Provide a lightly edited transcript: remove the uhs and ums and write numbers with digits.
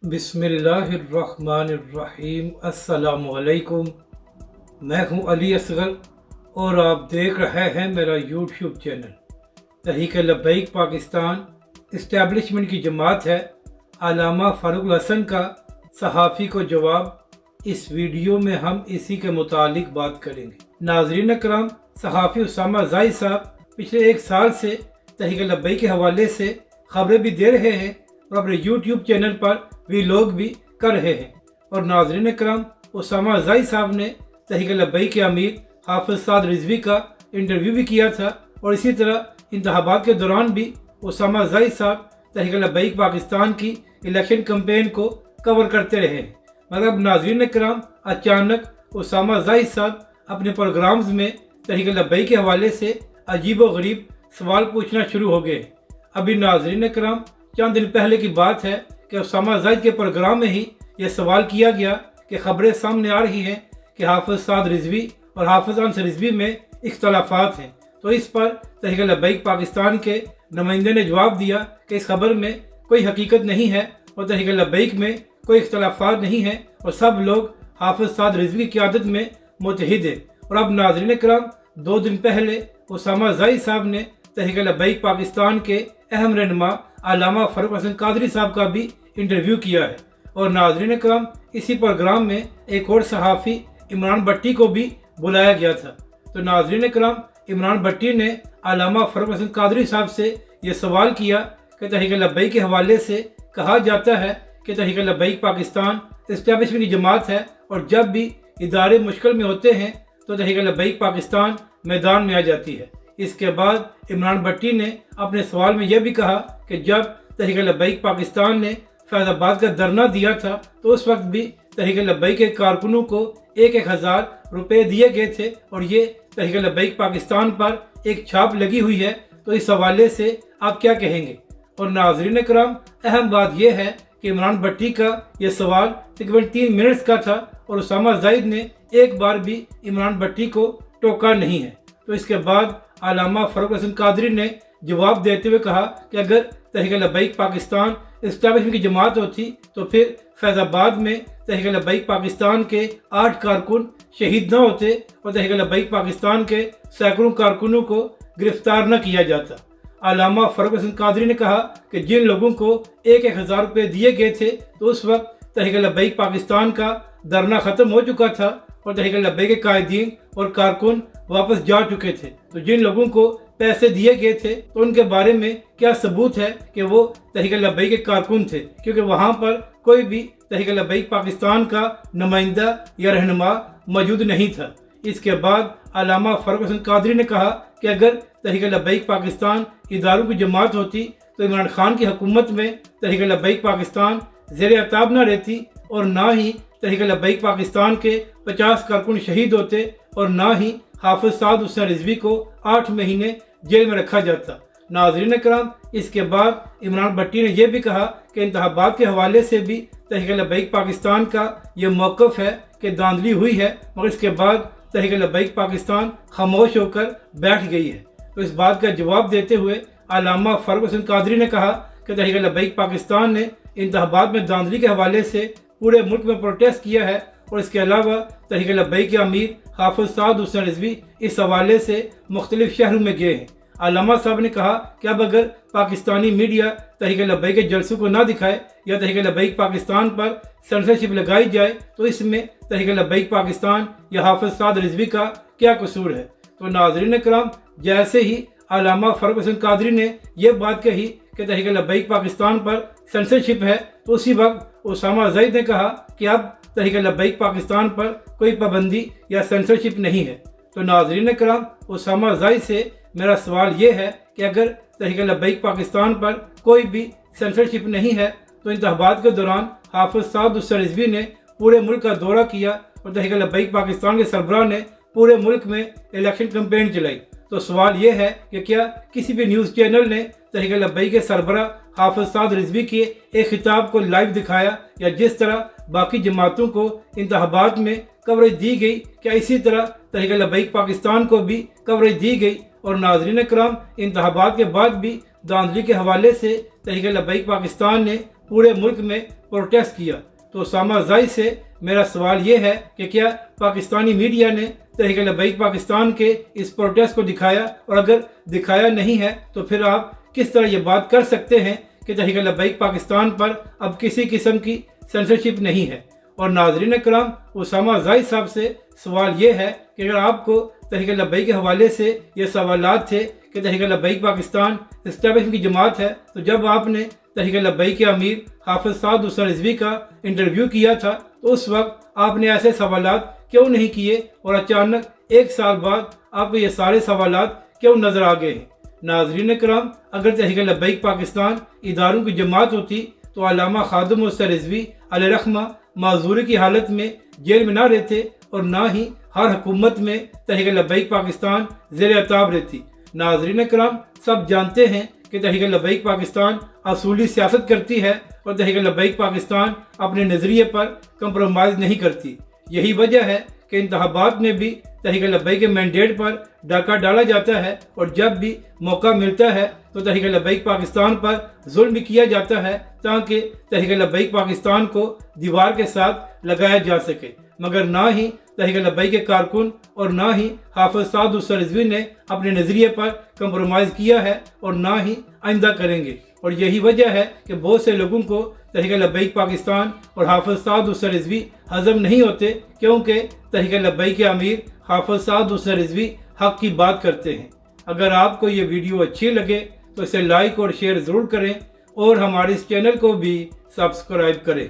बिस्मिल्लाहिर्रहमानिर्रहीम। अस्सलाम वालेकुम। मैं हूं अली असगर और आप देख रहे हैं मेरा यूट्यूब चैनल तहरीक लब्बैक पाकिस्तान। इस्टेब्लिशमेंट की जमात है अल्लामा फ़ारूक हसन का सहाफ़ी को जवाब। इस वीडियो में हम इसी के मुतालिक बात करेंगे। नाज़रीन कराम, सहाफ़ी उसामा ज़ाहिद साहब पिछले एक साल से तहरीक लब्बैक के हवाले से खबरें भी दे रहे हैं और अपने यूट्यूब चैनल पर व्लॉग भी कर रहे हैं। और नाज़रीन कराम, उसामा ज़ाहिद साहब ने तहरीक लब्बैक के अमीर हाफ़िज़ साद रिज़वी का इंटरव्यू भी किया था और इसी तरह इंतखाबात के दौरान भी उसामा ज़ाहिद साहब तहरीक लब्बैक पाकिस्तान की इलेक्शन कैंपेन को कवर करते रहे हैं। मगर अब नाज़रीन कराम, अचानक उसामा ज़ाहिद साहब अपने प्रोग्राम्स में तहरीक लब्बैक के हवाले से अजीब व गरीब सवाल पूछना शुरू हो गए। अभी नाज़रीन कराम, चंद दिन पहले की बात है कि उसामा ज़ाहिद के प्रोग्राम में ही यह सवाल किया गया कि खबरें सामने आ रही हैं कि हाफ़िज़ साद रिज़वी और हाफ़िज़ अनस रिज़वी में इख्तलाफात हैं। तो इस पर तहरीक लब्बैक पाकिस्तान के नुमाइंदे ने जवाब दिया कि इस खबर में कोई हकीकत नहीं है और तहरीक लब्बैक में कोई इख्तलाफात नहीं है और सब लोग हाफ़िज़ साद रिज़वी की क़यादत में मुत्तहिद हैं। और अब नाज़रीन कराम, 2 दिन पहले उसामा ज़ाहिद साहब ने तहरीक लब्बैक पाकिस्तान के अहम रहनुमा अल्लामा फ़ारूक हसन कादरी साहब का भी इंटरव्यू किया है। और नाज़रीन कराम, इसी प्रोग्राम में एक और सहाफ़ी इमरान भट्टी को भी बुलाया गया था। तो नाज़रीन कराम, इमरान भट्टी ने अल्लामा फ़ारूक हसन कादरी साहब से ये सवाल किया कि तहरीक लब्बैक के हवाले से कहा जाता है कि तहरीक लब्बैक पाकिस्तान इस्टेब्लिशमेंट की जमात है और जब भी इदारे मुश्किल में होते हैं तो तहरीक लब्बैक पाकिस्तान मैदान में आ जाती है। इसके बाद इमरान भट्टी ने अपने सवाल में यह भी कहा कि जब तहरीक लब्बैक पाकिस्तान ने फैज़ाबाद का धरना दिया था तो उस वक्त भी तहरीक लब्बैक के कारकुनों को 1,000 रुपये दिए गए थे और ये तहरीक लब्बैक पाकिस्तान पर एक छाप लगी हुई है। तो इस हवाले से आप क्या कहेंगे? और नाज़रीन कराम, अहम बात यह है कि इमरान भट्टी का यह सवाल तकरीबन 3 मिनट्स का था और उसामा ज़ाहिद ने एक बार भी इमरान भट्टी को टोका नहीं है। तो इसके बाद अल्लामा फ़ारूक हसन कादरी ने जवाब देते हुए कहा कि अगर तहरीक लब्बैक पाकिस्तान इस्टेब्लिशमेंट की जमात होती तो फिर फैज़ाबाद में तहरीक लब्बैक पाकिस्तान के 8 कारकुन शहीद न होते और तहरीक लब्बैक पाकिस्तान के सैकड़ों कारकुनों को गिरफ्तार न किया जाता। अल्लामा फ़ारूक हसन कादरी ने कहा कि जिन लोगों को 1,000 रुपये दिए गए थे तो उस वक्त तहरीक लब्बैक पाकिस्तान का धरना ख़त्म हो चुका था और तहरीक लब्बैक के कायदीन और कारकुन वापस जा चुके थे। तो जिन लोगों को पैसे दिए गए थे तो उनके बारे में क्या सबूत है कि वो तहरीक लब्बैक के कारकुन थे, क्योंकि वहाँ पर कोई भी तहरीक लब्बैक पाकिस्तान का नुमाइंदा या रहनुमा मौजूद नहीं था। इसके बाद अल्लामा फ़ारूक हसन कादरी ने कहा कि अगर तहरीक लब्बैक पाकिस्तान इदारों की जमात होती तो इमरान खान की हुकूमत में तहरीक लब्बैक पाकिस्तान ज़ेर अताब न रहती और ना ही तहरीक लब्बैक पाकिस्तान के 50 कारकुन शहीद होते और ना ही हाफ़िज़ साद रिज़वी को 8 महीने जेल में रखा जाता। नाज़रीन कराम, इसके बाद इमरान भट्टी ने यह भी कहा कि इंतखाबात के हवाले से भी तहरीक लब्बैक पाकिस्तान का यह मौक़िफ़ है कि धांधली हुई है, मगर इसके बाद तहरीक लब्बैक पाकिस्तान खामोश होकर बैठ गई है। तो इस बात का जवाब देते हुए अल्लामा फ़ारूक हसन कादरी ने कहा कि तहरीक लब्बैक पाकिस्तान ने इंतखाबात में धांधली के हवाले से पूरे मुल्क में प्रोटेस्ट किया है और इसके अलावा तहरीक लब्बैक के अमीर हाफ़िज़ साद रिज़वी इस हवाले से मुख्तलिफ शहरों में गए हैं। अल्लामा साहब ने कहा कि अब अगर पाकिस्तानी मीडिया तहरीक लब्बैक के जलसों को ना दिखाए या तहरीक लब्बैक पाकिस्तान पर सेंसरशिप लगाई जाए तो इसमें तहरीक लब्बैक पाकिस्तान या हाफ़िज़ साद रिज़वी का क्या कसूर है। तो नाज़रीन कराम, जैसे ही अल्लामा फ़ारूक हसन कादरी ने यह बात कही कि तहरीक लब्बैक पाकिस्तान पर सेंसरशिप है तो उसी वक्त उसामा ज़ाहिद ने कहा कि अब तहरीक लब्बैक पाकिस्तान पर कोई पाबंदी या सेंसरशिप नहीं है। तो नाज़रीन कराम, उसामा ज़ाहिद से मेरा सवाल ये है कि अगर तहरीक लब्बैक पाकिस्तान पर कोई भी सेंसरशिप नहीं है तो इंतखाबात के दौरान हाफ़िज़ साद रिज़वी ने पूरे मुल्क का दौरा किया और तहरीक लब्बैक पाकिस्तान के सरबराह ने पूरे मुल्क में इलेक्शन कैंपेन चलाई। तो सवाल ये है कि क्या किसी भी न्यूज़ चैनल ने तहरीक लब्बैक के सरबराह हाफ़िज़ साद रिज़वी के एक खिताब को लाइव दिखाया, या जिस तरह बाकी जमातों को इंतखाबात में कवरेज दी गई क्या इसी तरह तहरीक लब्बैक पाकिस्तान को भी कवरेज दी गई? और नाज़रीन कराम, इंतखाबात के बाद भी धांधली के हवाले से तहरीक लब्बैक पाकिस्तान ने पूरे मुल्क में प्रोटेस्ट किया। तो उसामा ज़ाई से मेरा सवाल ये है कि क्या पाकिस्तानी मीडिया ने तहरीक लब्बैक पाकिस्तान के इस प्रोटेस्ट को दिखाया, और अगर दिखाया नहीं है तो फिर आप किस तरह ये बात कर सकते हैं कि तहरीक लब्बैक पाकिस्तान पर अब किसी किस्म की सेंसरशिप नहीं है। और नाज़रीन कराम, उसामा ज़ाई साहब से सवाल ये है कि अगर आपको तहरीक लब्बैक के हवाले से ये सवालात थे कि तहरीक लब्बैक पाकिस्तान इस्टेब्लिशमेंट की जमात है, तो जब आपने तहरीक लब्बैक के अमीर हाफिज़ साद हुसैन रिज़वी का इंटरव्यू किया था तो उस वक्त आपने ऐसे सवालात क्यों नहीं किए, और अचानक एक साल बाद आपको ये सारे सवालात क्यों नज़र आ गए हैं। नाज़रीन कराम, अगर तहरीक लब्बैक पाकिस्तान इदारों की जमात होती तो अल्लामा खादिम हुसैन रिज़वी अलैहिर्रहमा माजूरी की हालत में जेल में ना रहते, और ना ही हर हुकूमत में तहरीक लब्बैक पाकिस्तान ज़ेर अताब रहती। नाज़रीन कराम, सब जानते हैं कि तहरीक लब्बैक पाकिस्तान असूली सियासत करती है और तहरीक लब्बैक पाकिस्तान अपने नज़रिए पर कंप्रोमाइज़ नहीं करती। यही वजह है कि इंतखाबात में भी तहरीक लब्बैक के मैंडेट पर डाका डाला जाता है, और जब भी मौका मिलता है तो तहरीक लब्बैक पाकिस्तान पर जुल्म भी किया जाता है ताकि तहरीक लब्बैक पाकिस्तान को दीवार के साथ लगाया जा सके। मगर ना ही तहरीक लब्बैक के कारकुन और ना ही हाफिज़ साद हुसैन रिज़वी ने अपने नज़रिए पर कंप्रोमाइज़ किया है, और ना ही आइंदा करेंगे। और यही वजह है कि बहुत से लोगों को तहरीक लब्बैक पाकिस्तान और हाफिज़ साद हुसैन रिज़वी हज़म नहीं होते, क्योंकि तहरीक लब्बैक के अमीर हाफिज़ साद हुसैन रिज़वी हक़ की बात करते हैं। अगर आपको ये वीडियो अच्छी लगे तो इसे लाइक और शेयर ज़रूर करें, और हमारे इस चैनल को भी सब्सक्राइब करें।